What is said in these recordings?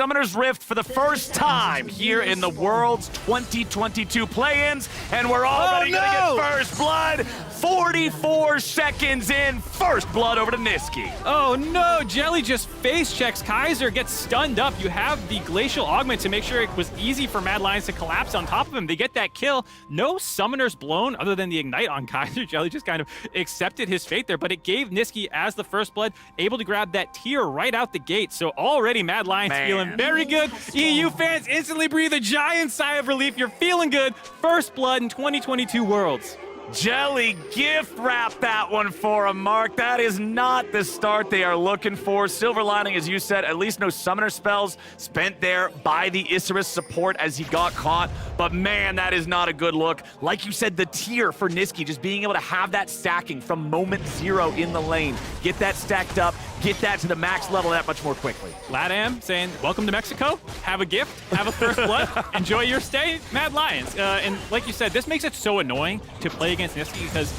Summoner's Rift for the first time here in the World's 2022 play-ins, and we're already gonna get first blood. 44 seconds in, first blood over to Niski. Oh no, Jelly just face checks Kaiser, gets stunned up. You have the Glacial Augment to make sure it was easy for Mad Lions to collapse on top of him. They get that kill. No Summoners blown other than the Ignite on Kaiser. Jelly just kind of accepted his fate there, but it gave Niski as the first blood, able to grab that tier right out the gate. So already Mad Lions feeling very good. EU fans instantly breathe a giant sigh of relief. You're feeling good. First blood in 2022 Worlds. Jelly gift wrap that one for him, Mark. That is not the start they are looking for. Silver lining, as you said, at least no summoner spells spent there by the Isserus support as he got caught. But man, that is not a good look. Like you said, the tier for Niski, just being able to have that stacking from moment zero in the lane. Get that stacked up, get that to the max level that much more quickly. Latam saying, welcome to Mexico, have a gift, have a first blood, enjoy your stay, Mad Lions. And like you said, this makes it so annoying to play against Niski because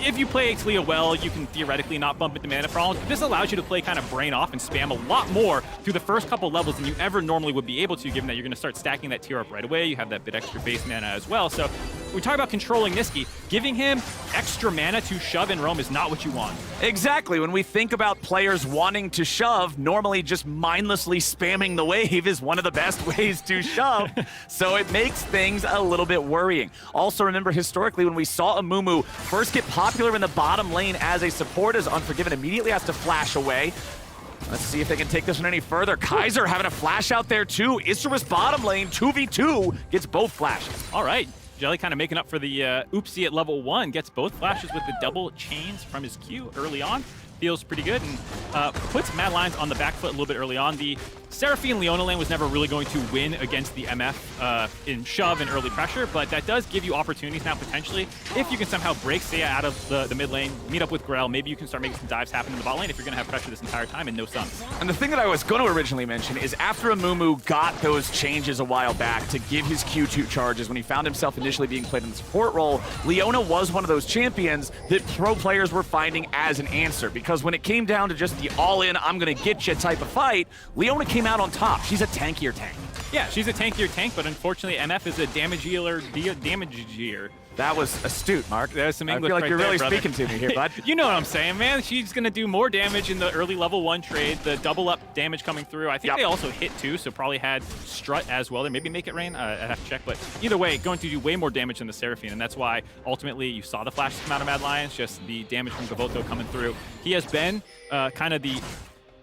if you play Ixalia well, you can theoretically not bump into mana problems. This allows you to play kind of brain off and spam a lot more through the first couple levels than you ever normally would be able to, given that you're going to start stacking that tier up right away. You have that bit extra base mana as well. So we talk about controlling Niski. Giving him extra mana to shove and roam is not what you want. Exactly. When we think about players wanting to shove, normally just mindlessly spamming the wave is one of the best ways to shove. So it makes things a little bit worrying. Also remember, historically, when we saw Amumu first get popular in the bottom lane as a support, as Unforgiven immediately has to flash away. Let's see if they can take this one any further. Kaiser having a flash out there too. Isserus bottom lane, 2v2, gets both flashes. All right. Jelly kind of making up for the oopsie at level 1, gets both flashes with the double chains from his Q early on. Feels pretty good and puts Mad Lions on the back foot a little bit early on. The Seraphine Leona lane was never really going to win against the MF in shove and early pressure, but that does give you opportunities now potentially. If you can somehow break Seiya out of the mid lane, meet up with Grell, maybe you can start making some dives happen in the bot lane if you're going to have pressure this entire time and no stuns. And the thing that I was going to originally mention is after Amumu got those changes a while back to give his Q2 charges when he found himself initially being played in the support role, Leona was one of those champions that pro players were finding as an answer, because when it came down to just the all-in, I'm going to get you type of fight, Leona came out on top. She's a tankier tank. Yeah, she's a tankier tank, but unfortunately, MF is a damagier. That was astute, Mark. There's some English I feel like right you're there, really brother. speaking to me here, bud. You know what I'm saying, man. She's going to do more damage in the early level 1 trade, the double up damage coming through. I think they also hit too, so probably had Strut as well. There maybe Make It Rain. I have to check, but either way, going to do way more damage than the Seraphine, and that's why ultimately you saw the flashes come out of Mad Lions, just the damage from Gavoto coming through. He has been kind of the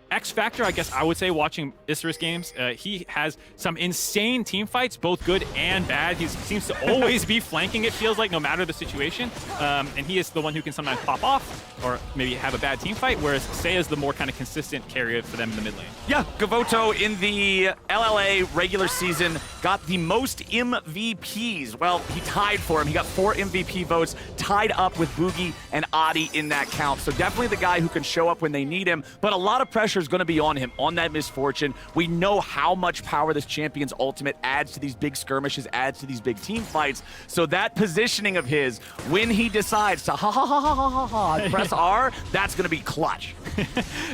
X factor, I guess I would say, watching Isserus games. He has some insane team fights, both good and bad. He seems to always be flanking, it feels like, no matter the situation. And he is the one who can sometimes pop off or maybe have a bad team fight, whereas Seiya is the more kind of consistent carrier for them in the mid lane. Yeah, Gavoto in the LLA regular season got the most MVPs. Well, he tied for him. He got 4 MVP votes, tied up with Boogie and Adi in that count. So definitely the guy who can show up when they need him, but a lot of pressure is going to be on him, on that misfortune. We know how much power this champion's ultimate adds to these big skirmishes, adds to these big team fights. So that positioning of his, when he decides to press R, that's going to be clutch.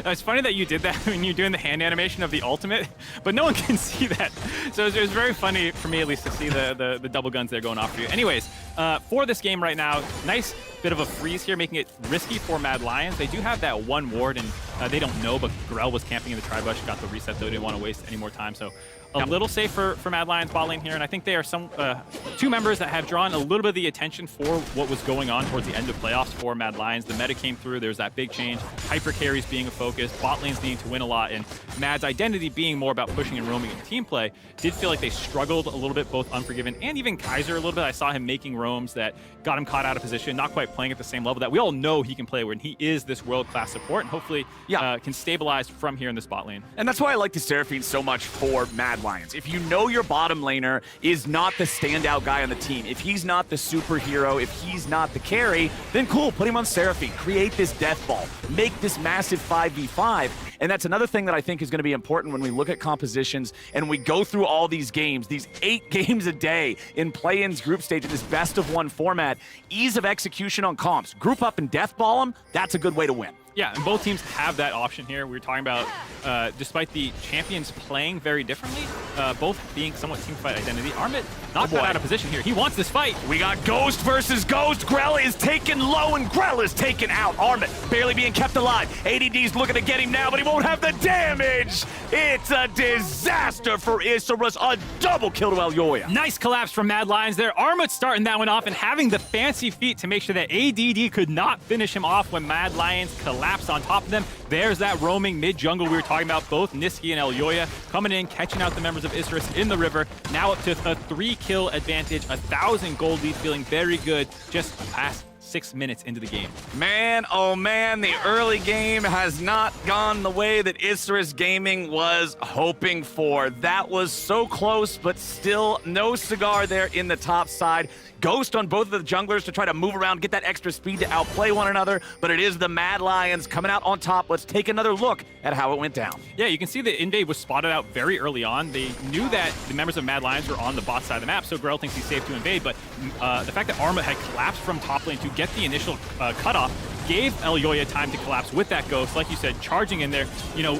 It's funny that you did that when you're doing the hand animation of the ultimate, but no one can see that. So it was very funny for me, at least, to see the double guns there going off for you. Anyways, for this game right now, nice bit of a freeze here, making it risky for Mad Lions. They do have that one ward, and they don't know, but Grell was camping in the tri-bush, got the reset, though, didn't want to waste any more time. So a little safe for Mad Lions bot lane here, and I think they are some 2 members that have drawn a little bit of the attention for what was going on towards the end of playoffs for Mad Lions. The meta came through, there's that big change, hyper carries being a focus, bot lanes needing to win a lot, and Mad's identity being more about pushing and roaming and team play. Did feel like they struggled a little bit, both Unforgiven and even Kaiser a little bit. I saw him making roams that got him caught out of position, not quite playing at the same level that we all know he can play when he is this world-class support, and hopefully can stabilize from here in this bot lane. And that's why I like the Seraphine so much for Mad Lions. If you know your bottom laner is not the standout guy on the team, if he's not the superhero, if he's not the carry, then cool, put him on Seraphine. Create this death ball. Make this massive 5v5. And that's another thing that I think is going to be important when we look at compositions and we go through all these games, these 8 games a day in play-ins group stage in this best-of-1 format. Ease of execution on comps. Group up and death ball them, that's a good way to win. Yeah, and both teams have that option here. We were talking about, despite the champions playing very differently, both being somewhat teamfight identity. Armit not got out of position here. He wants this fight. We got Ghost versus Ghost. Grell is taken low and Grell is taken out. Armit barely being kept alive. ADD's looking to get him now, but he won't have the damage. It's a disaster for Isurus. A double kill to Elyoya. Nice collapse from Mad Lions there. Armut starting that one off and having the fancy feat to make sure that ADD could not finish him off when Mad Lions collapsed on top of them. There's that roaming mid-jungle we were talking about. Both Niski and Elyoya coming in, catching out the members of Isurus in the river. Now up to a 3-kill advantage, 1,000 gold lead, feeling very good just past 6 minutes into the game. Man, oh man, the early game has not gone the way that Isurus Gaming was hoping for. That was so close, but still no cigar there in the top side. Ghost on both of the junglers to try to move around, get that extra speed to outplay one another, but it is the Mad Lions coming out on top. Let's take another look at how it went down. Yeah, you can see the invade was spotted out very early on. They knew that the members of Mad Lions were on the bot side of the map, so Grell thinks he's safe to invade, but the fact that Arma had collapsed from top lane to get the initial cutoff gave Elyoya time to collapse with that Ghost. Like you said, charging in there, you know,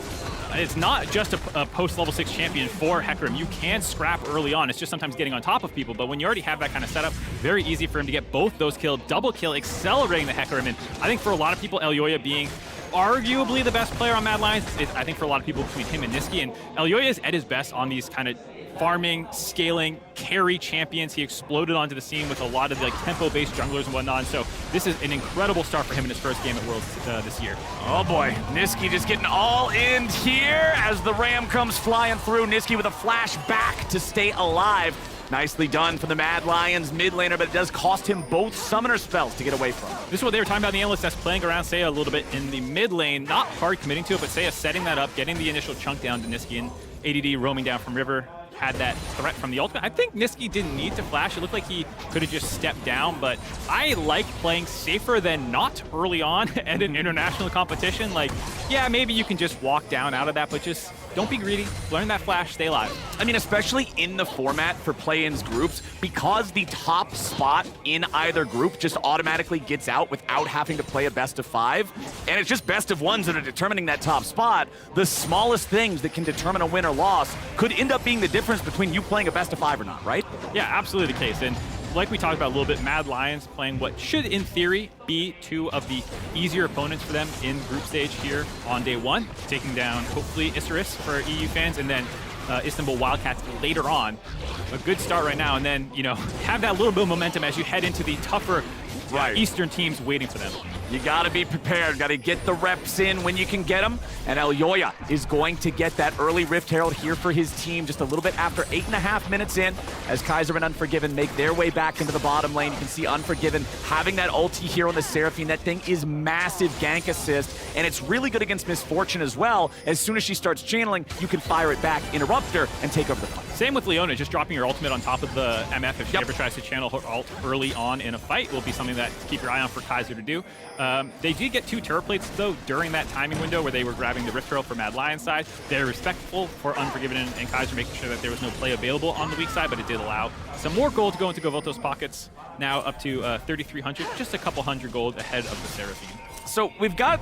it's not just a post-level 6 champion for Hecarim. You can scrap early on. It's just sometimes getting on top of people. But when you already have that kind of setup, very easy for him to get both those kills, double kill, accelerating the Hecarim. And I think for a lot of people, Elyoya being arguably the best player on Mad Lions, I think for a lot of people between him and Niski. And Elyoya is at his best on these kind of farming, scaling, carry champions. He exploded onto the scene with a lot of like tempo-based junglers and whatnot. So this is an incredible start for him in his first game at Worlds this year. Oh boy, Niski just getting all in here as the Ram comes flying through. Niski with a flash back to stay alive. Nicely done for the Mad Lions mid laner, but it does cost him both summoner spells to get away from. This is what they were talking about in the analyst test, playing around Seiya a little bit in the mid lane. Not hard committing to it, but Seiya setting that up, getting the initial chunk down to Niski, and ADD roaming down from River. Had that threat from the ultimate. I think Niski didn't need to flash. It looked like he could have just stepped down, but I like playing safer than not early on at an international competition. Like, yeah, maybe you can just walk down out of that, but just don't be greedy. Learn that flash, stay alive. I mean, especially in the format for play-ins groups, because the top spot in either group just automatically gets out without having to play a best of 5, and it's just best of 1s that are determining that top spot, the smallest things that can determine a win or loss could end up being the difference between you playing a best of 5 or not, right? Yeah, absolutely the case. And like we talked about a little bit, Mad Lions playing what should, in theory, be 2 of the easier opponents for them in group stage here on day 1, taking down, hopefully, Isurus for EU fans, and then Istanbul Wildcats later on. A good start right now, and then, you know, have that little bit of momentum as you head into the tougher Eastern teams waiting for them. You gotta be prepared, gotta get the reps in when you can get them, and Elyoya is going to get that early Rift Herald here for his team just a little bit after 8.5 minutes in, as Kaiser and Unforgiven make their way back into the bottom lane. You can see Unforgiven having that ulti here on the Seraphine. That thing is massive gank assist, and it's really good against Misfortune as well. As soon as she starts channeling, you can fire it back, interrupt her, and take over the fight. Same with Leona, just dropping your ultimate on top of the MF if she ever tries to channel her ult early on in a fight will be something that to keep your eye on for Kaiser to do. They did get 2 turret plates, though, during that timing window where they were grabbing the Rift Herald for Mad Lion's side. They're respectful for Unforgiven and Kaiser, making sure that there was no play available on the weak side, but it did allow some more gold to go into Govoto's pockets. Now up to 3,300, just a couple hundred gold ahead of the Seraphine. So we've got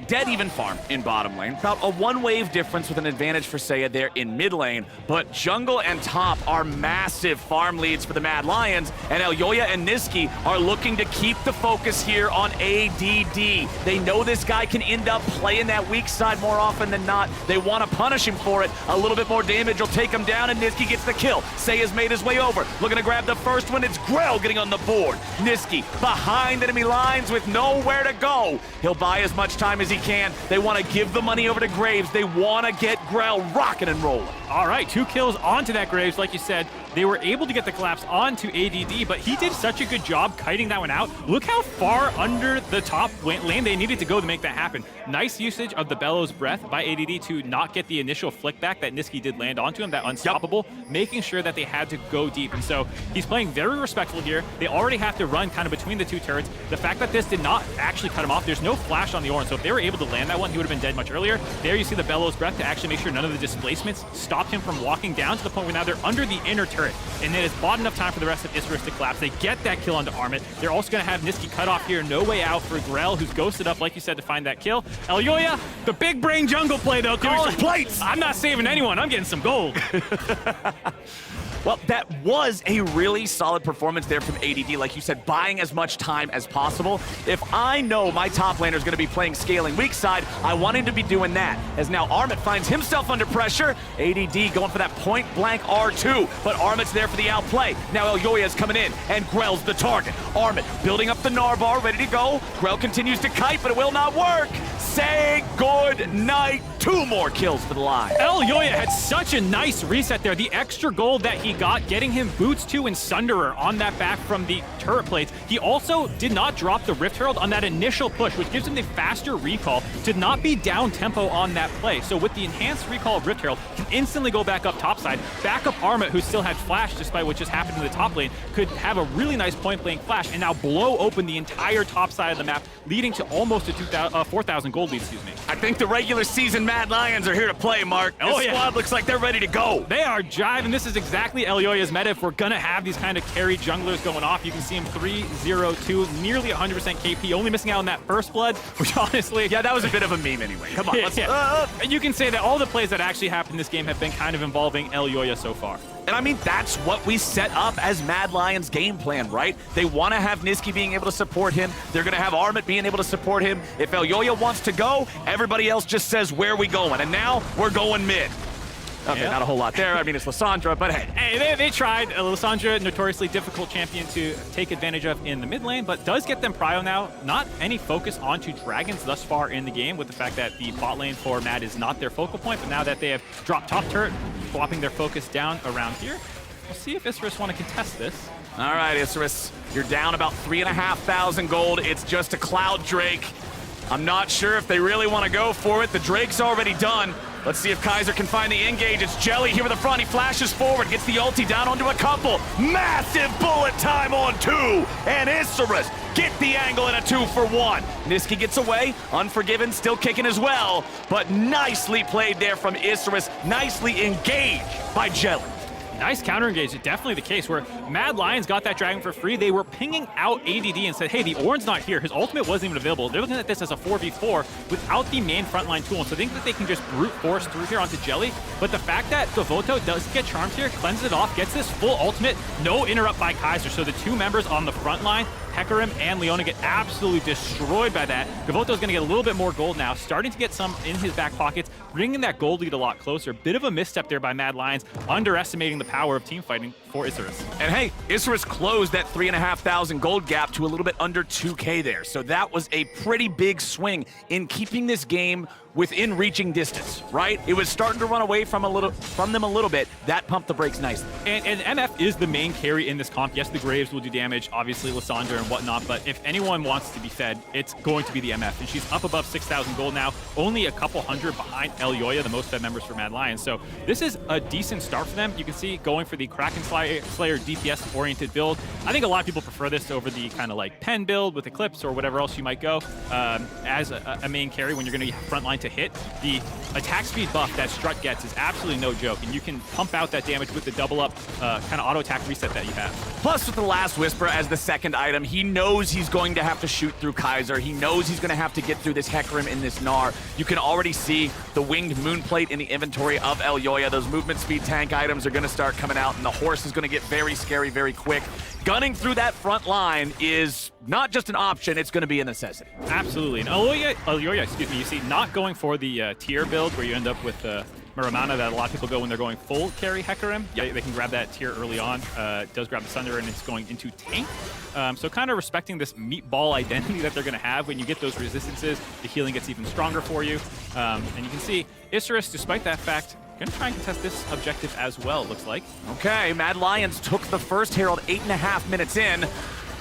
dead even farm in bottom lane. About a 1-wave difference with an advantage for Seiya there in mid lane, but jungle and top are massive farm leads for the Mad Lions, and Elyoya and Niski are looking to keep the focus here on ADD. They know this guy can end up playing that weak side more often than not. They want to punish him for it. A little bit more damage will take him down, and Niski gets the kill. Seiya's made his way over. Looking to grab the first one. It's Grell getting on the board. Niski behind enemy lines with nowhere to go. He'll buy as much time as he can. They want to give the money over to Graves. They want to get Grell rocking and rolling. All right, 2 kills onto that Graves. Like you said, they were able to get the collapse onto ADD, but he did such a good job kiting that one out. Look how far under the top lane they needed to go to make that happen. Nice usage of the Bellows Breath by ADD to not get the initial flick back that Niski did land onto him, that unstoppable, making sure that they had to go deep. And so he's playing very respectful here. They already have to run kind of between the 2 turrets. The fact that this did not actually cut him off, there's no flash on the Ornn, so if they were able to land that one, he would have been dead much earlier. There you see the Bellows Breath to actually make sure none of the displacements stopped him from walking down to the point where now they're under the inner turret. turret. And then it's bought enough time for the rest of Isrus to collapse. They get that kill onto Armit. They're also going to have Niski cut off here. No way out for Grell, who's ghosted up, like you said, to find that kill. Elyoya, the big brain jungle play, though. Give me some plates! I'm not saving anyone. I'm getting some gold. Well, that was a really solid performance there from ADD. Like you said, buying as much time as possible. If I know my top laner is going to be playing scaling weak side, I want him to be doing that. As now Armit finds himself under pressure. ADD going for that point-blank R2, but Armit's there for the outplay. Now Elyoya is coming in, and Grell's the target. Armit building up the Narvar, ready to go. Grell continues to kite, but it will not work. Say good night. 2 more kills for the line. Elyoya had such a nice reset there. The extra gold that he got, getting him Boots 2 and Sunderer on that back from the turret plates. He also did not drop the Rift Herald on that initial push, which gives him the faster recall to not be down tempo on that play. So with the enhanced recall of Rift Herald, can instantly go back up topside. Back up Armit, who still had flash despite what just happened in the top lane, could have a really nice point-blank flash and now blow open the entire top side of the map, leading to almost a 4,000 gold lead, excuse me. I think the regular season Mad Lions are here to play, Mark. This squad looks like they're ready to go. They are jiving. This is exactly Elyoya's meta. If we're going to have these kind of carry junglers going off, you can see him 3-0-2, nearly 100% KP, only missing out on that first blood, which honestly... Yeah, that was a bit of a meme anyway. Come on, let's... And you can say that all the plays that actually happened in this game have been kind of involving Elyoya so far. And I mean, that's what we set up as Mad Lions' game plan, right? They want to have Niski being able to support him. They're going to have Armit being able to support him. If Elyoya wants to go, everybody else just says, where are we going? And now we're going mid. Okay, not a whole lot there. I mean, it's Lissandra, but hey. Hey, they tried. Lissandra, notoriously difficult champion to take advantage of in the mid lane, but does get them prio now. Not any focus onto dragons thus far in the game, with the fact that the bot lane for Mad is not their focal point, but now that they have dropped top turret, swapping their focus down around here. We'll see if Isrus want to contest this. All right, Isrus, you're down about 3,500 gold. It's just a Cloud Drake. I'm not sure if they really want to go for it. The Drake's already done. Let's see if Kaiser can find the engage. It's Jelly here with the front. He flashes forward, gets the ulti down onto a couple. Massive bullet time on 2. And Isrus get the angle in a 2-for-1. Niski gets away. Unforgiven still kicking as well. But nicely played there from Isrus. Nicely engaged by Jelly. Nice counter engage. Definitely the case where Mad Lions got that dragon for free. They were pinging out ADD and said, hey, the Ornn's not here. His ultimate wasn't even available. They're looking at this as a 4v4 without the main frontline tool. So I think that they can just brute force through here onto Jelly. But the fact that Devoto does get charmed here, cleanses it off, gets this full ultimate, no interrupt by Kaiser. So the 2 members on the front line, Hecarim and Leona, get absolutely destroyed by that. Devoto's going to get a little bit more gold now, starting to get some in his back pockets, bringing that gold lead a lot closer. Bit of a misstep there by Mad Lions, underestimating the power of team fighting for Isrus. And hey, Isrus closed that 3,500 gold gap to a little bit under 2K there. So that was a pretty big swing in keeping this game within reaching distance, right? It was starting to run away from them a little bit. That pumped the brakes nicely. And MF is the main carry in this comp. Yes, the Graves will do damage, obviously Lissandra and whatnot, but if anyone wants to be fed, it's going to be the MF. And she's up above 6,000 gold now, only a couple hundred behind Elyoya, the most fed members for Mad Lions. So this is a decent start for them. You can see going for the Kraken Slayer DPS-oriented build. I think a lot of people prefer this over the kind of like pen build with Eclipse or whatever else you might go as a main carry when you're going to be frontline to hit. The attack speed buff that Strut gets is absolutely no joke, and you can pump out that damage with the double up kind of auto attack reset that you have. Plus with the Last Whisper as the second item, he knows he's going to have to shoot through Kaiser. He knows he's going to have to get through this Hecarim in this Gnar. You can already see the winged moonplate in the inventory of Elyoya. Those movement speed tank items are going to start coming out, and the horse is going to get very scary very quick. Gunning through that front line is not just an option, it's going to be a necessity. Absolutely. And Elyoya, excuse me, you see not going for the tier build where you end up with Muramana that a lot of people go when they're going full carry Hecarim. Yep. They can grab that tier early on. It does grab the Sunder and it's going into tank. So kind of respecting this meatball identity that they're going to have. When you get those resistances, the healing gets even stronger for you. And you can see Isrus, despite that fact, going to try and contest this objective as well, it looks like. Okay, Mad Lions took the first Herald 8.5 minutes in.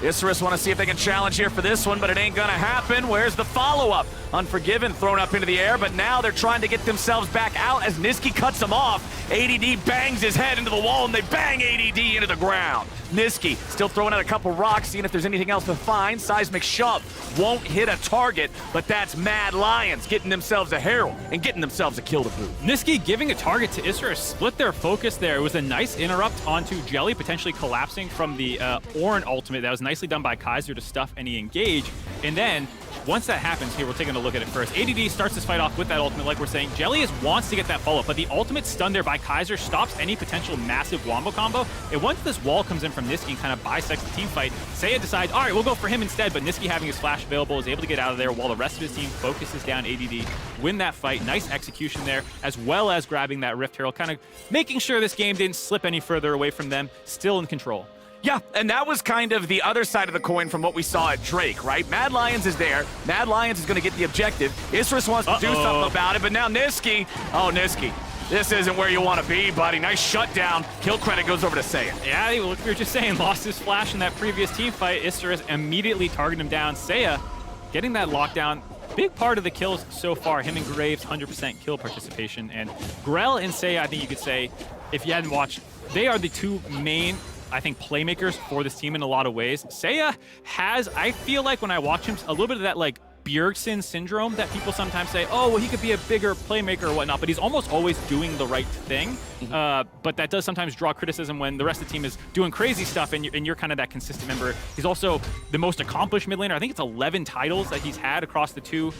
Isrus want to see if they can challenge here for this one, but it ain't gonna happen. Where's the follow-up? Unforgiven thrown up into the air, but now they're trying to get themselves back out as Niski cuts them off. ADD bangs his head into the wall, and they bang ADD into the ground. Niski still throwing out a couple rocks, seeing if there's anything else to find. Seismic shove won't hit a target, but that's Mad Lions getting themselves a herald and getting themselves a kill to boot. Niski giving a target to Isra split their focus there. It was a nice interrupt onto Jelly, potentially collapsing from the Orin ultimate. That was nicely done by Kaiser to stuff any engage. And then once that happens, here, we're taking a look at it first. ADD starts this fight off with that ultimate, like we're saying. Jelly wants to get that follow-up, but the ultimate stun there by Kaiser stops any potential massive wombo combo. And once this wall comes in from Niski and kind of bisects the team fight, Seiya decides, all right, we'll go for him instead, but Niski having his flash available is able to get out of there while the rest of his team focuses down ADD, win that fight. Nice execution there, as well as grabbing that Rift Herald, kind of making sure this game didn't slip any further away from them, still in control. Yeah, and that was kind of the other side of the coin from what we saw at Drake, right? Mad Lions is there. Mad Lions is going to get the objective. Isris wants to do something about it, but now Niski, Niski, this isn't where you want to be, buddy. Nice shutdown. Kill credit goes over to Seiya. Yeah, look, we were just saying, lost his flash in that previous team fight. Isris immediately targeted him down. Seiya getting that lockdown. Big part of the kills so far, him and Graves, 100% kill participation. And Grell and Seiya, I think you could say, if you hadn't watched, they are the two main, I think, playmakers for this team in a lot of ways. Seiya has, I feel like when I watch him, a little bit of that like Bjergsen syndrome that people sometimes say, oh, well, he could be a bigger playmaker or whatnot, but he's almost always doing the right thing. But that does sometimes draw criticism when the rest of the team is doing crazy stuff and you're kind of that consistent member. He's also the most accomplished mid laner. I think it's 11 titles that he's had across the two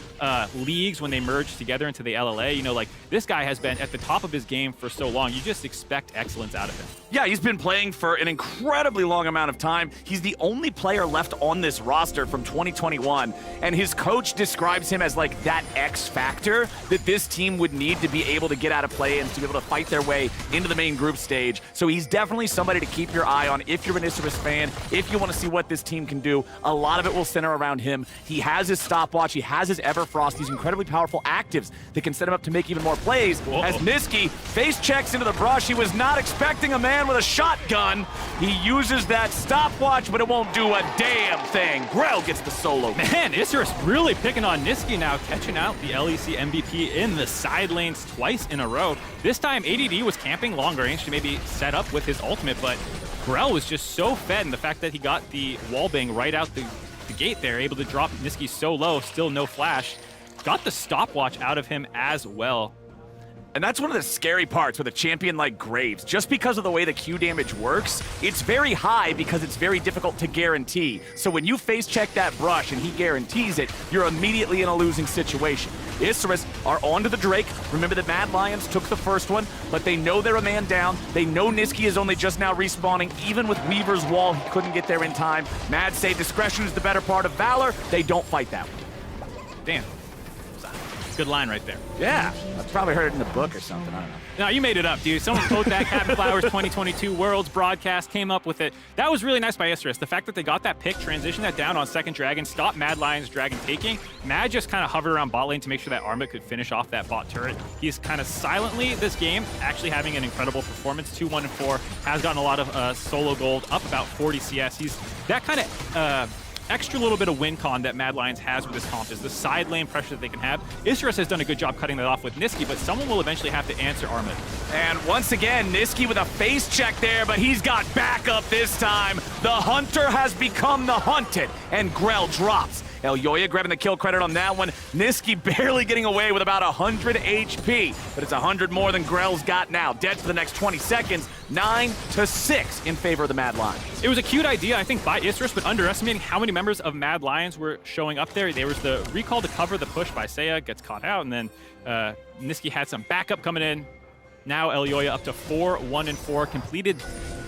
leagues when they merged together into the LLA. You know, like, this guy has been at the top of his game for so long. You just expect excellence out of him. Yeah, he's been playing for an incredibly long amount of time. He's the only player left on this roster from 2021, and his coach describes him as like that X factor that this team would need to be able to get out of play-ins, to be able to fight their way into the main group stage. So he's definitely somebody to keep your eye on if you're an Isserus fan, if you want to see what this team can do. A lot of it will center around him. He has his stopwatch, he has his Everfrost, these incredibly powerful actives that can set him up to make even more plays. Whoa. As Niski face checks into the brush, he was not expecting a man with a shotgun. He uses that stopwatch, but it won't do a damn thing. Grell gets the solo. Man, Isserus really picking on Niski now, catching out the LEC MVP in the side lanes twice in a row. This time, ADD was camping long range to maybe set up with his ultimate, but Grell was just so fed, and the fact that he got the wallbang right out the gate there, able to drop Niski so low, still no flash, got the stopwatch out of him as well. And that's one of the scary parts with a champion like Graves. Just because of the way the Q damage works, it's very high because it's very difficult to guarantee. So when you face check that brush and he guarantees it, you're immediately in a losing situation. Isserus are onto the Drake. Remember that Mad Lions took the first one, but they know they're a man down. They know Niski is only just now respawning. Even with Weaver's wall, he couldn't get there in time. Mad say discretion is the better part of valor. They don't fight that one. Damn. Good line right there. Yeah, I've probably heard it in the book or something, I don't know. No, you made it up, dude. Someone quote that Captain Flowers 2022 Worlds broadcast, came up with it. That was really nice by Isserus. The fact that they got that pick, transitioned that down on second dragon, stopped Mad Lions dragon taking. Mad just kind of hovered around bot lane to make sure that Armut could finish off that bot turret. He's kind of silently, this game, actually having an incredible performance. 2-1-4, has gotten a lot of solo gold, up about 40 CS. He's that kind of extra little bit of win con that Mad Lions has with this comp is the side lane pressure that they can have. Isserus has done a good job cutting that off with Niski, but someone will eventually have to answer Armut. And once again, Niski with a face check there, but he's got backup this time. The hunter has become the hunted, and Grell drops. Elyoya grabbing the kill credit on that one. Niski barely getting away with about 100 HP, but it's 100 more than Grell's got now. Dead for the next 20 seconds, 9-6 in favor of the Mad Lions. It was a cute idea, I think, by Isserus, but underestimating how many members of Mad Lions were showing up there. There was the recall to cover the push by Seiya, gets caught out, and then Niski had some backup coming in. Now Elyoya up to 4-1-4, completed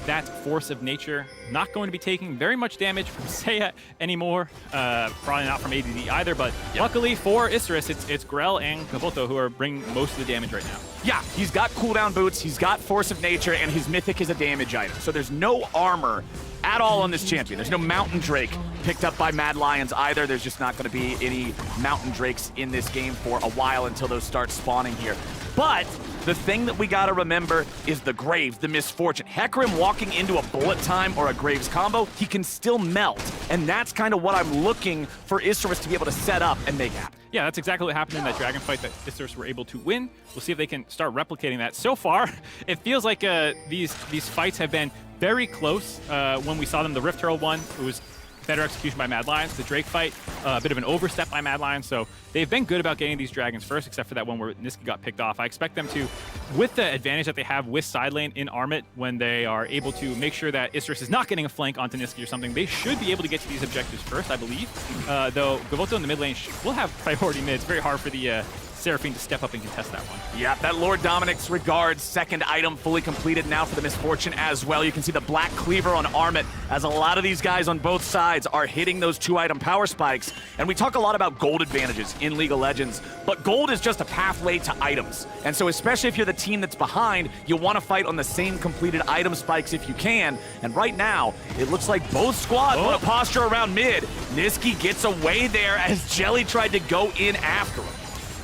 that Force of Nature. Not going to be taking very much damage from Seiya anymore. Probably not from ADD either, but luckily for Isserus, it's Grell and Kabuto who are bringing most of the damage right now. Yeah, he's got cooldown boots, he's got Force of Nature, and his Mythic is a damage item. So there's no armor at all on this champion. There's no Mountain Drake picked up by Mad Lions either. There's just not going to be any Mountain Drakes in this game for a while until those start spawning here. But the thing that we got to remember is the Graves, the misfortune. Hecarim walking into a bullet time or a Graves combo, he can still melt. And that's kind of what I'm looking for Isserus to be able to set up and make happen. Yeah, that's exactly what happened in that dragon fight that Isserus were able to win. We'll see if they can start replicating that. So far, it feels like these fights have been very close when we saw them. The Rift Herald one, it was better execution by Mad Lions. The Drake fight, a bit of an overstep by Mad Lions. So they've been good about getting these dragons first, except for that one where Niski got picked off. I expect them to, with the advantage that they have with side lane in Armit, when they are able to make sure that Isrus is not getting a flank onto Niski or something, they should be able to get to these objectives first, I believe. Though Gavoto in the mid lane will have priority mid. It's very hard for the Seraphine to step up and contest that one. Yeah, that Lord Dominic's Regards second item fully completed now for the Misfortune as well. You can see the Black Cleaver on Armit as a lot of these guys on both sides are hitting those 2-item power spikes. And we talk a lot about gold advantages in League of Legends, but gold is just a pathway to items. And so especially if you're the team that's behind, you want to fight on the same completed item spikes if you can. And right now, it looks like both squads want to posture around mid. Niski gets away there as Jelly tried to go in after him.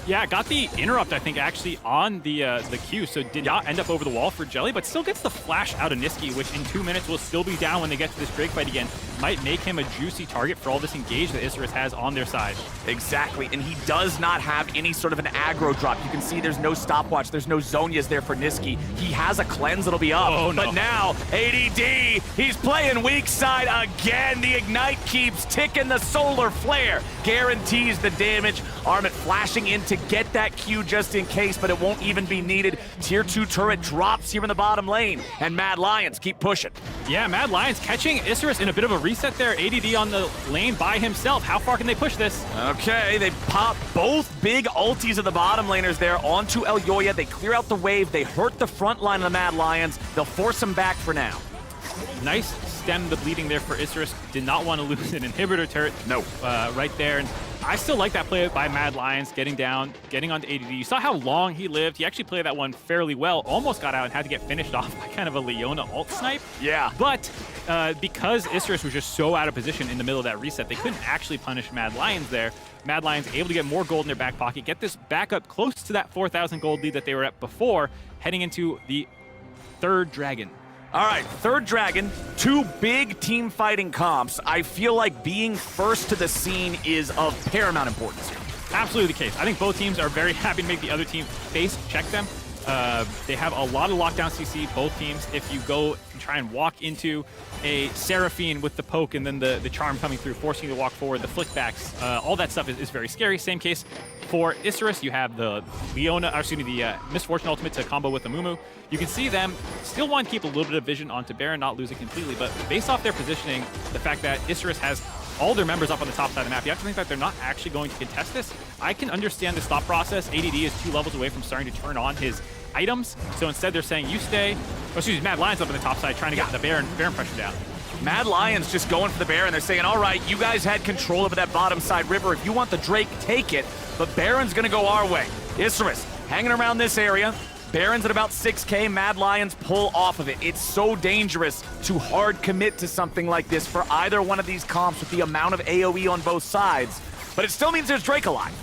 Yeah, got the interrupt, I think, actually on the Q, so did not end up over the wall for Jelly, but still gets the flash out of Niski, which in 2 minutes will still be down when they get to this Drake fight again. Might make him a juicy target for all this engage that Isrus has on their side. Exactly, and he does not have any sort of an aggro drop. You can see there's no stopwatch, there's no Zonias there for Niski. He has a cleanse that'll be up, but now ADD, he's playing weak side again. The Ignite keeps ticking, the Solar Flare guarantees the damage. Armit flashing in to get that Q just in case, but it won't even be needed. Tier 2 turret drops here in the bottom lane, and Mad Lions keep pushing. Yeah, Mad Lions catching Isrus in a bit of a reset there. ADD on the lane by himself. How far can they push this? Okay, they pop both big ultis of the bottom laners there onto Elyoya. They clear out the wave. They hurt the front line of the Mad Lions. They'll force them back for now. Nice stem the bleeding there for Isrus. Did not want to lose an inhibitor turret. No. Right there. And I still like that play by Mad Lions, getting down, getting onto ADD. You saw how long he lived. He actually played that one fairly well. Almost got out and had to get finished off by kind of a Leona ult snipe. Yeah. But because Isrus was just so out of position in the middle of that reset, they couldn't actually punish Mad Lions there. Mad Lions able to get more gold in their back pocket, get this back up close to that 4,000 gold lead that they were at before, heading into the third dragon. All right, third dragon, 2 big team fighting comps. I feel like being first to the scene is of paramount importance here. Absolutely the case. I think both teams are very happy to make the other team face check them. They have a lot of lockdown CC, both teams. If you go and try and walk into a Seraphine with the poke and then the charm coming through, forcing you to walk forward, the flickbacks, all that stuff is very scary. Same case for Isrus. You have the Misfortune ultimate to combo with the Mumu. You can see them still want to keep a little bit of vision onto Baron, not lose it completely, but based off their positioning, the fact that Isrus has all their members up on the top side of the map, you have to think that they're not actually going to contest this. I can understand this thought process. ADD is 2 levels away from starting to turn on his items, so instead they're saying you stay, Mad Lions up on the top side trying to get the Baron pressure down. Mad Lions just going for the Baron. They're saying, all right, you guys had control over that bottom side river. If you want the Drake, take it, but Baron's gonna go our way. Isrus hanging around this area. Baron's at about 6K, Mad Lions pull off of it. It's so dangerous to hard commit to something like this for either one of these comps with the amount of AoE on both sides, but it still means there's Drake alive.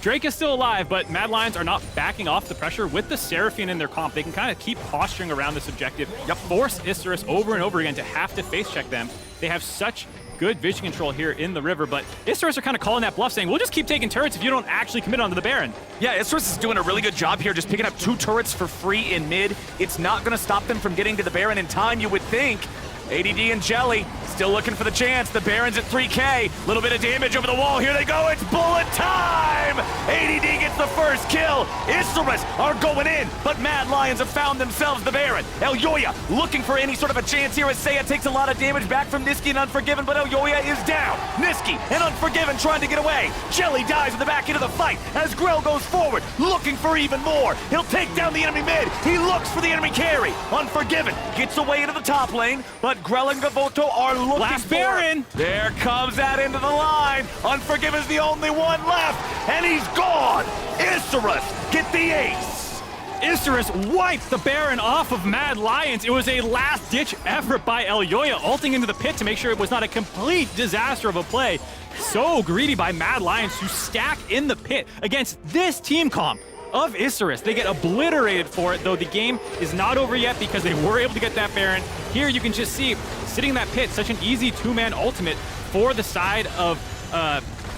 Drake is still alive, but Mad Lions are not backing off the pressure with the Seraphine in their comp. They can kind of keep posturing around this objective, force Isrus over and over again to have to face check them. They have such good vision control here in the river, but Isrus are kind of calling that bluff, saying, we'll just keep taking turrets if you don't actually commit onto the Baron. Yeah, Isrus is doing a really good job here, just picking up 2 turrets for free in mid. It's not going to stop them from getting to the Baron in time, you would think. ADD and Jelly still looking for the chance. The Baron's at 3K. Little bit of damage over the wall. Here they go. It's bullet time! ADD gets the first kill. Isrus are going in, but Mad Lions have found themselves the Baron. Elyoya looking for any sort of a chance here as Seiya takes a lot of damage back from Niski and Unforgiven, but Elyoya is down. Niski and Unforgiven trying to get away. Jelly dies in the back end of the fight as Grell goes forward, looking for even more. He'll take down the enemy mid. He looks for the enemy carry. Unforgiven gets away into the top lane, but Grell and Gavoto are looking Last for Baron. There comes that into the line. Unforgiven's the only one left, and he's gone. Isrus get the ace. Isrus wiped the Baron off of Mad Lions. It was a last-ditch effort by Elyoya, ulting into the pit to make sure it was not a complete disaster of a play. So greedy by Mad Lions to stack in the pit against this team comp of Isrus. They get obliterated for it, though the game is not over yet because they were able to get that Baron. Here you can just see, sitting in that pit, such an easy 2-man ultimate for the side of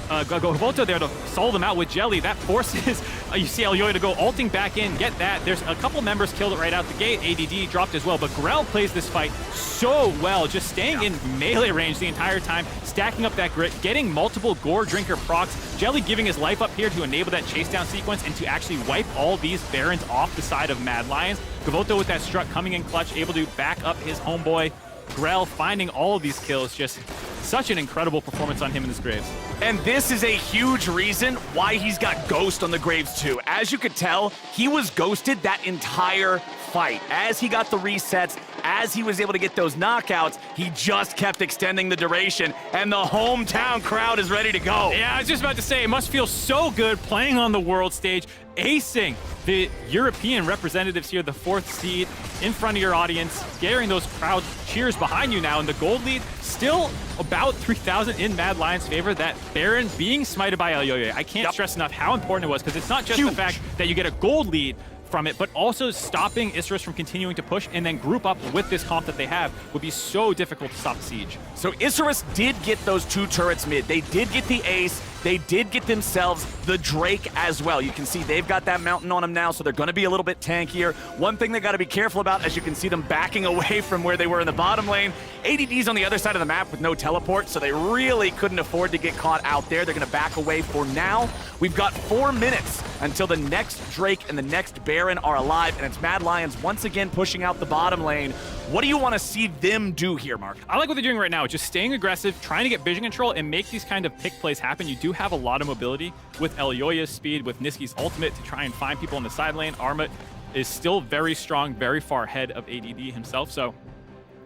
Gavoto there to solve them out with Jelly. That forces You see Elyoya to go ulting back in, get that. There's a couple members killed right out the gate. ADD dropped as well, but Grell plays this fight so well, just staying in melee range the entire time, stacking up that grit, getting multiple Gore Drinker procs, Jelly giving his life up here to enable that chase down sequence and to actually wipe all these Barons off the side of Mad Lions. Gavoto with that strut coming in clutch, able to back up his homeboy. Grell finding all of these kills, just such an incredible performance on him in this Graves. And this is a huge reason why he's got Ghost on the Graves too. As you could tell, he was ghosted that entire fight. As he got the resets, as he was able to get those knockouts, he just kept extending the duration, and the hometown crowd is ready to go. Yeah, I was just about to say, it must feel so good playing on the world stage, acing the European representatives here, the 4th seed, in front of your audience, getting those crowd cheers behind you now, and the gold lead still about 3,000 in Mad Lions' favor. That Baron being smited by Elyoya, I can't stress enough how important it was, because it's not just the fact that you get a gold lead from it, but also stopping Isrus from continuing to push and then group up with this comp that they have would be so difficult to stop the siege. So Isrus did get those 2 turrets mid. They did get the ace. They did get themselves the Drake as well. You can see they've got that mountain on them now, so they're going to be a little bit tankier. One thing they got to be careful about, as you can see them backing away from where they were in the bottom lane. ADD's on the other side of the map with no teleport, so they really couldn't afford to get caught out there. They're going to back away for now. We've got 4 minutes until the next Drake and the next Baron are alive, and it's Mad Lions once again pushing out the bottom lane. What do you want to see them do here, Mark? I like what they're doing right now, just staying aggressive, trying to get vision control and make these kind of pick plays happen. You do have a lot of mobility with Elyoya's speed, with Niski's ultimate to try and find people in the side lane. Armut is still very strong, very far ahead of ADD himself, so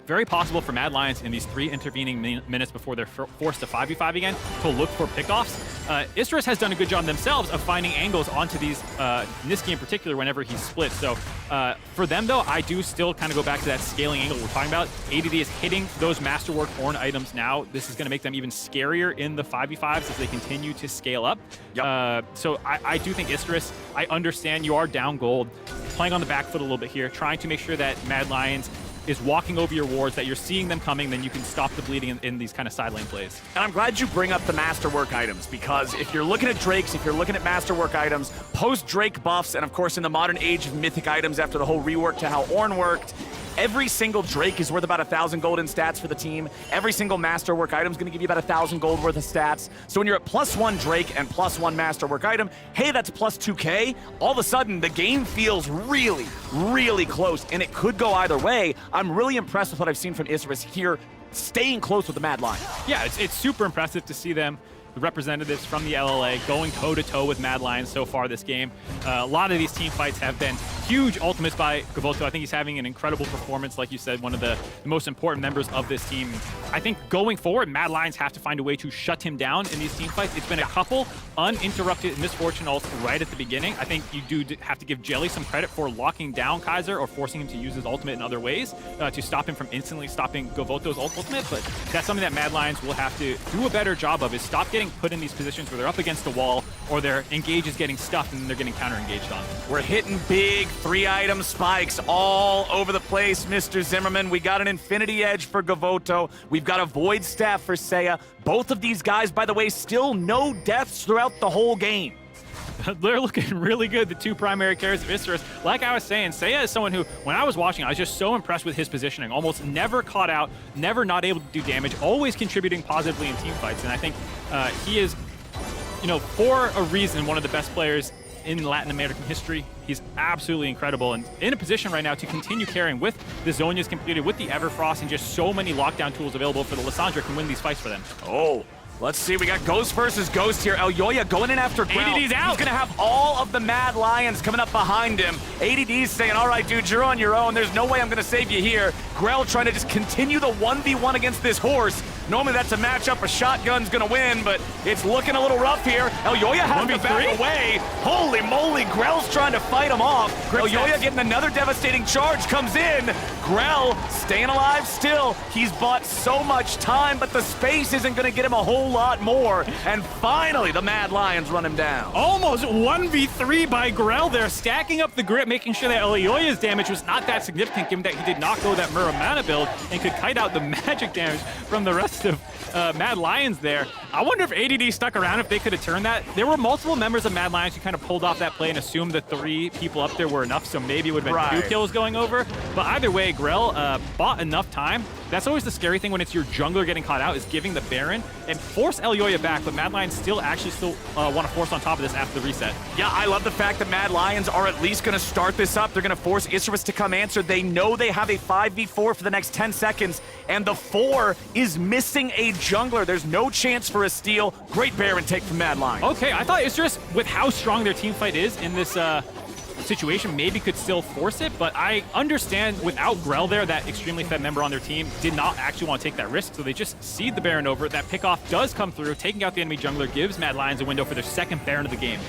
very possible for Mad Lions in these 3 intervening minutes before they're forced to 5v5 again to look for pickoffs. Isrus has done a good job themselves of finding angles onto these, Niski in particular, whenever he's split. So for them, though, I do still kind of go back to that scaling angle we're talking about. ADD is hitting those Masterwork Horn items now. This is going to make them even scarier in the 5v5s as they continue to scale up. Yep. So I do think Isrus, I understand you are down gold, playing on the back foot a little bit here, trying to make sure that Mad Lions is walking over your wards, that you're seeing them coming, then you can stop the bleeding in these kind of side lane plays. And I'm glad you bring up the Masterwork items, because if you're looking at Drakes, if you're looking at Masterwork items, post-Drake buffs, and of course in the modern age of Mythic items after the whole rework to how Ornn worked, every single Drake is worth about 1,000 gold in stats for the team. Every single Masterwork item is going to give you about 1,000 gold worth of stats. So when you're at +1 Drake and +1 Masterwork item, hey, that's plus 2k. All of a sudden, the game feels really, really close, and it could go either way. I'm really impressed with what I've seen from Isrus here, staying close with the Mad Lions. Yeah, it's super impressive to see them, the representatives from the LLA, going toe-to-toe with Mad Lions so far this game. A lot of these team fights have been huge ultimates by Gavoto. I think he's having an incredible performance, like you said, one of the most important members of this team. I think going forward, Mad Lions have to find a way to shut him down in these team fights. It's been a couple uninterrupted misfortune ults right at the beginning. I think you do have to give Jelly some credit for locking down Kaiser or forcing him to use his ultimate in other ways to stop him from instantly stopping Gavoto's ultimate, but that's something that Mad Lions will have to do a better job of, is stop getting put in these positions where they're up against the wall or their engage is getting stuffed and then they're getting counter-engaged on. We're hitting big 3-item spikes all over the place, Mr. Zimmerman. We got an Infinity Edge for Gavoto. We've got a Void Staff for Seiya. Both of these guys, by the way, still no deaths throughout the whole game. They're looking really good, the 2 primary carries of Isrus. Like I was saying, Seiya is someone who, when I was watching, I was just so impressed with his positioning. Almost never caught out, never not able to do damage, always contributing positively in team fights. And I think he is, you know, for a reason, one of the best players in Latin American history. He's absolutely incredible and in a position right now to continue carrying with the Zonias completed, with the Everfrost, and just so many lockdown tools available for the Lissandra can win these fights for them. Oh. Let's see, we got Ghost versus Ghost here. Elyoya going in after Grell. ADD's out. He's gonna have all of the Mad Lions coming up behind him. ADD's saying, all right, dude, you're on your own. There's no way I'm gonna save you here. Grell trying to just continue the 1v1 against this horse. Normally that's a matchup a shotgun's gonna win, but it's looking a little rough here. Elyoya has to back away. Holy moly, Grell's trying to fight him off. Elyoya getting another devastating charge, comes in. Grell staying alive still. He's bought so much time, but the space isn't gonna get him a whole lot more. And finally, the Mad Lions run him down. Almost 1v3 by Grell there, stacking up the grip, making sure that Elyoya's damage was not that significant, given that he did not go that Muramana build and could kite out the magic damage from the rest aggressive Mad Lions there. I wonder if ADD stuck around, if they could have turned that. There were multiple members of Mad Lions who kind of pulled off that play and assumed the 3 people up there were enough, so maybe it would have been 2 kills going over. But either way, Grell bought enough time. That's always the scary thing when it's your jungler getting caught out, is giving the Baron and force Elyoya back, but Mad Lions still want to force on top of this after the reset. Yeah, I love the fact that Mad Lions are at least going to start this up. They're going to force Isserus to come answer. They know they have a 5v4 for the next 10 seconds, and the 4 is missing a jungler. There's no chance for a steal. Great Baron take from Mad Lions. Okay, I thought Isserus, with how strong their team fight is in this situation, maybe could still force it, but I understand without Grell there, that extremely fed member on their team did not actually want to take that risk, so they just seed the Baron over. That pickoff does come through, taking out the enemy jungler, gives Mad Lions a window for their 2nd Baron of the game.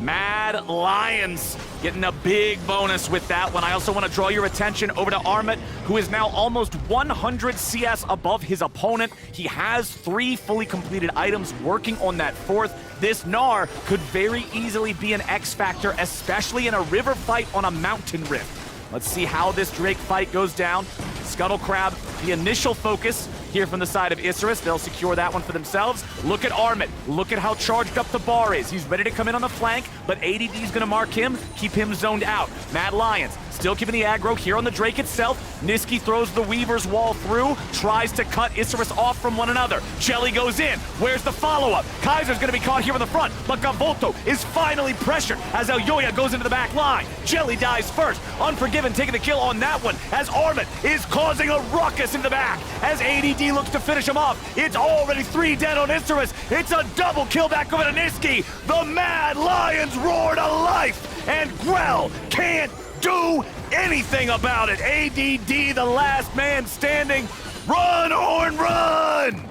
Mad Lions getting a big bonus with that one. I also want to draw your attention over to Armit, who is now almost 100 CS above his opponent. He has 3 fully completed items working on that 4th. This Gnar could very easily be an X factor, especially in a river fight on a mountain rift. Let's see how this Drake fight goes down. Scuttle Crab, the initial focus here from the side of Isserus. They'll secure that one for themselves. Look at Armit. Look at how charged up the bar is. He's ready to come in on the flank, but ADD's gonna mark him, keep him zoned out. Mad Lions still keeping the aggro here on the Drake itself. Niski throws the Weaver's wall through, tries to cut Isserus off from one another. Jelly goes in. Where's the follow-up? Kaiser's gonna be caught here in the front, but Gavolto is finally pressured as Elyoya goes into the back line. Jelly dies first. Unforgiven taking the kill on that one as Armit is causing a ruckus in the back. As ADD looks to finish him off, it's already 3 dead on Isserus. It's a double kill back over to Niski. The Mad Lions roar to life, and Grell can't do anything about it. ADD, the last man standing. Run, Horn, run!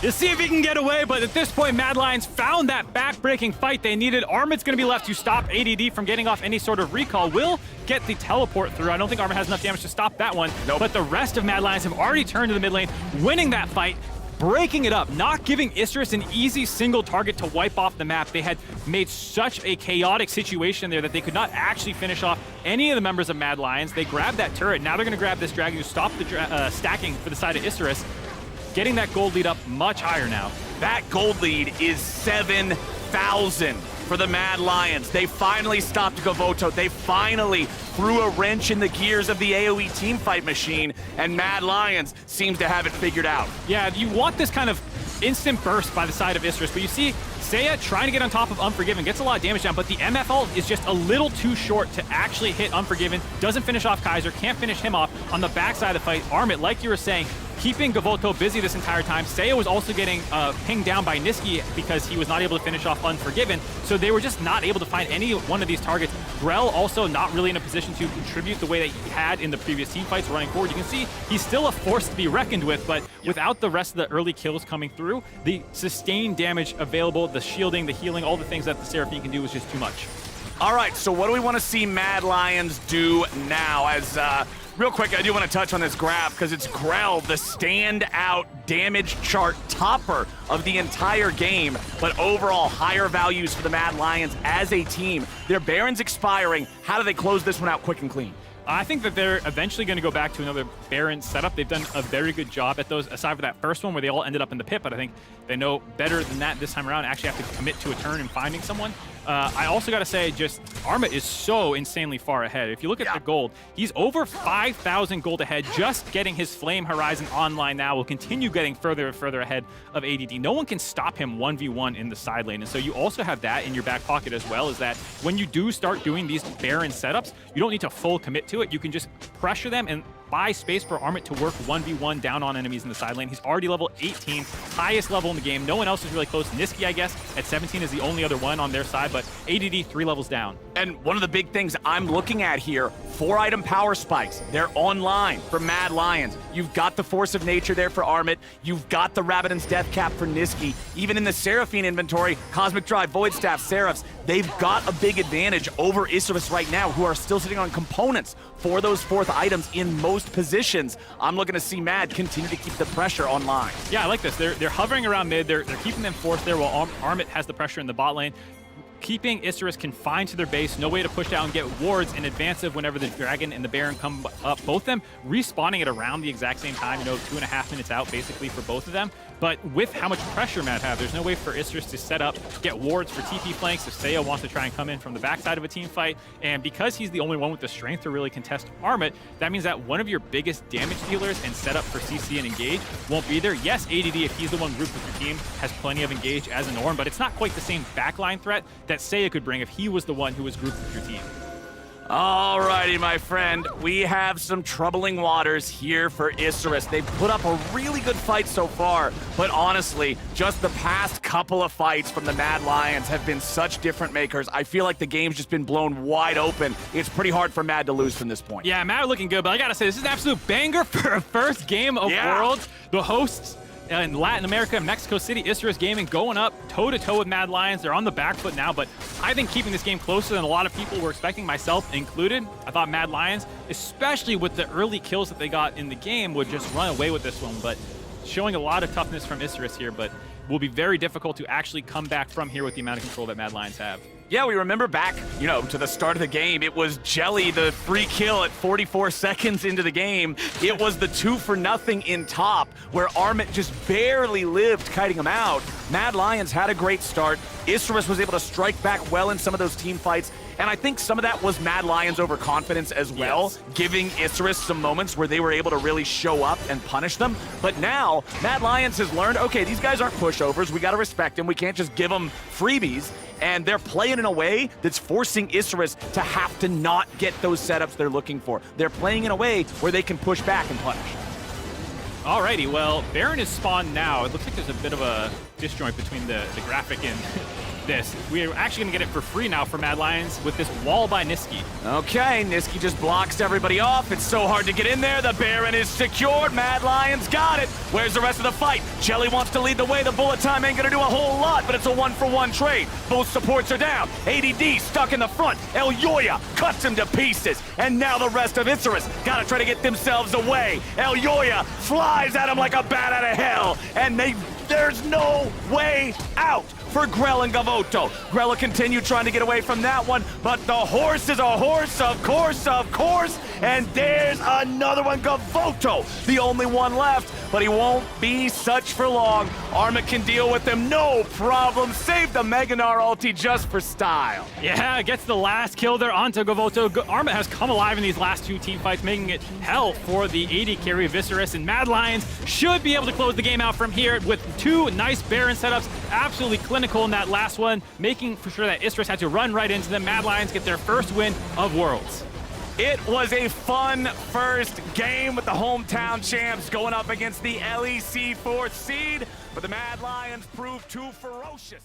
You see if he can get away, but at this point, Mad Lions found that back-breaking fight they needed. Armit's going to be left to stop ADD from getting off any sort of recall. Will get the teleport through. I don't think Armit has enough damage to stop that one. Nope. But the rest of Mad Lions have already turned to the mid lane, winning that fight, breaking it up, not giving Isserus an easy single target to wipe off the map. They had made such a chaotic situation there that they could not actually finish off any of the members of Mad Lions. They grabbed that turret. Now they're going to grab this dragon to stop the stacking for the side of Isserus, getting that gold lead up much higher now. That gold lead is 7,000 for the Mad Lions. They finally stopped Gavoto. They finally threw a wrench in the gears of the AoE teamfight machine, and Mad Lions seems to have it figured out. Yeah, you want this kind of instant burst by the side of Isserus, but you see Seiya trying to get on top of Unforgiven, gets a lot of damage down, but the MF ult is just a little too short to actually hit Unforgiven. Doesn't finish off Kaiser, can't finish him off. On the backside of the fight, Armit, like you were saying, keeping Gavoto busy this entire time. Seiya was also getting pinged down by Niski because he was not able to finish off Unforgiven, so they were just not able to find any one of these targets. Grell also not really in a position to contribute the way that he had in the previous team fights running forward. You can see he's still a force to be reckoned with, but without the rest of the early kills coming through, the sustained damage available, the shielding, the healing, all the things that the Seraphine can do is just too much. All right, so what do we want to see Mad Lions do now? As real quick, I do want to touch on this graph because it's Grell, the standout damage chart topper of the entire game, but overall higher values for the Mad Lions as a team. Their Baron's expiring. How do they close this one out quick and clean? I think that they're eventually going to go back to another Baron setup. They've done a very good job at those, aside from that first one where they all ended up in the pit, but I think they know better than that this time around, actually have to commit to a turn and finding someone. I also got to say, just Armit is so insanely far ahead. If you look at the gold, he's over 5,000 gold ahead, just getting his Flame Horizon online now. Will continue getting further and further ahead of ADD. No one can stop him 1v1 in the side lane, and so you also have that in your back pocket as well, is that when you do start doing these Baron setups, you don't need to full commit to it. You can just pressure them and buy space for Armit to work 1v1 down on enemies in the side lane. He's already level 18, highest level in the game. No one else is really close. Niski, I guess, at 17 is the only other one on their side, but ADD 3 levels down. And one of the big things I'm looking at here, 4-item power spikes. They're online for Mad Lions. You've got the Force of Nature there for Armit. You've got the Rabadon's Death Cap for Niski. Even in the Seraphine inventory, Cosmic Drive, Void Staff, Seraphs, they've got a big advantage over Isserus right now, who are still sitting on components for those 4th items in most positions. I'm looking to see Mad continue to keep the pressure online. Yeah, I like this. They're hovering around mid. They're keeping them forced there while Armit has the pressure in the bot lane. keeping Isurus confined to their base, no way to push out and get wards in advance of whenever the Dragon and the Baron come up. Both of them respawning at around the exact same time, 2.5 minutes out basically for both of them. But with how much pressure Mad have, there's no way for Isurus to set up, get wards for TP flanks if Seiya wants to try and come in from the backside of a team fight. And because he's the only one with the strength to really contest Armit, that means that one of your biggest damage dealers and setup for CC and Engage won't be there. Yes, ADD, if he's the one grouped with your team, has plenty of Engage as an Ornn, but it's not quite the same backline threat that Seiya could bring if he was the one who was grouped with your team. Alrighty, my friend, we have some troubling waters here for Isurus. They've put up a really good fight so far, but honestly, just the past couple of fights from the Mad Lions have been such different makers. I feel like the game's just been blown wide open. It's pretty hard for Mad to lose from this point. Yeah, Mad are looking good, but I gotta say, this is an absolute banger for a first game of Worlds. The hosts in Latin America and Mexico City, Isurus Gaming, going up toe-to-toe with Mad Lions. They're on the back foot now, but I think keeping this game closer than a lot of people were expecting, myself included. I thought Mad Lions, especially with the early kills that they got in the game, would just run away with this one, but showing a lot of toughness from Isurus here, but will be very difficult to actually come back from here with the amount of control that Mad Lions have. Yeah, we remember back, to the start of the game. It was Jelly, the free kill at 44 seconds into the game. It was the 2-for-0 in top, where Armit just barely lived, kiting him out. Mad Lions had a great start. Isurus was able to strike back well in some of those team fights, and I think some of that was Mad Lions' overconfidence as well, giving Isurus some moments where they were able to really show up and punish them. But now, Mad Lions has learned, okay, these guys aren't pushovers. We got to respect them. We can't just give them freebies. And they're playing in a way that's forcing Isurus to have to not get those setups they're looking for. They're playing in a way where they can push back and punish. Alrighty, well, Baron is spawned now. It looks like there's a bit of a disjoint between the graphic and this. We're actually going to get it for free now for Mad Lions with this wall by Niski. Okay, Niski just blocks everybody off. It's so hard to get in there. The Baron is secured. Mad Lions got it. Where's the rest of the fight? Jelly wants to lead the way. The bullet time ain't going to do a whole lot, but it's a 1-for-1 trade. Both supports are down. ADD stuck in the front. El Yoya cuts him to pieces. And now the rest of Isurus got to try to get themselves away. El Yoya flies at him like a bat out of hell. And there's no way out for Grell and Gavoto. Grella continued trying to get away from that one, but the horse is a horse, of course, and there's another one, Gavoto, the only one left, but he won't be such for long. Armit can deal with him, no problem. Save the Meganar ulti just for style. Yeah, gets the last kill there onto Gavoto. Armit has come alive in these last two team fights, making it hell for the AD carry of Isurus, and Mad Lions should be able to close the game out from here with two nice Baron setups, absolutely clinical in that last one, making for sure that Isurus had to run right into them. Mad Lions get their first win of Worlds. It was a fun first game with the hometown champs going up against the LEC 4th seed, but the Mad Lions proved too ferocious.